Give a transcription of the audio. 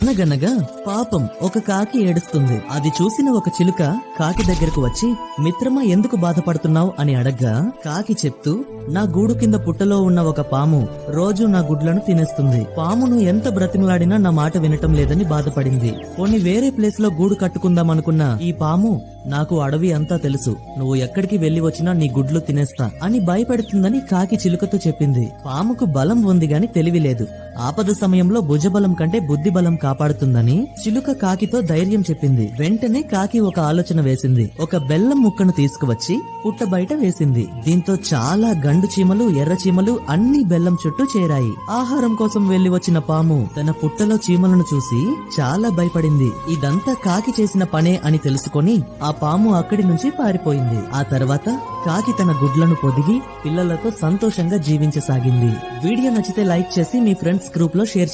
అనగనగా పాపం ఒక కాకి ఏడుస్తుంది. అది చూసిన ఒక చిలుక కాకి దగ్గరకు వచ్చి, మిత్రమా ఎందుకు బాధపడుతున్నావు అని అడగ్గా కాకి చెప్తూ, నా గూడు కింద పుట్టలో ఉన్న ఒక పాము రోజు నా గుడ్లను తినేస్తుంది. పామును ఎంత బ్రతిమలాడినా నా మాట వినటం లేదని బాధపడింది. పోనీ వేరే ప్లేస్ లో గూడు కట్టుకుందాం అనుకున్నా ఈ పాము నాకు అడవి అంతా తెలుసు, నువ్వు ఎక్కడికి వెళ్లి వచ్చినా నీ గుడ్లు తినేస్తా అని భయపెడుతుందని కాకి చిలుకతో చెప్పింది. పాముకు బలం ఉంది గాని తెలివి లేదు. ఆపద సమయంలో భుజబలం కంటే బుద్ధి బలం కాపాడుతుందని చిలుక కాకితో ధైర్యం చెప్పింది. వెంటనే కాకి ఒక ఆలోచన వేసింది. ఒక బెల్లం ముక్కను తీసుకువచ్చి పుట్ట బయట వేసింది. దీంతో చాలా గండు చీమలు, ఎర్ర చీమలు అన్ని బెల్లం చుట్టూ చేరాయి. ఆహారం కోసం వెళ్లి వచ్చిన పాము తన పుట్టలో చీమలను చూసి చాలా భయపడింది. ఇదంతా కాకి చేసిన పనే అని తెలుసుకొని ఆ పాము అక్కడి నుంచి పారిపోయింది. ఆ తర్వాత కాకి తన గుడ్లను పొదిగి పిల్లలతో సంతోషంగా జీవించసాగింది. వీడియో నచ్చితే లైక్ చేసి మీ ఫ్రెండ్స్ గ్రూప్ లో షేర్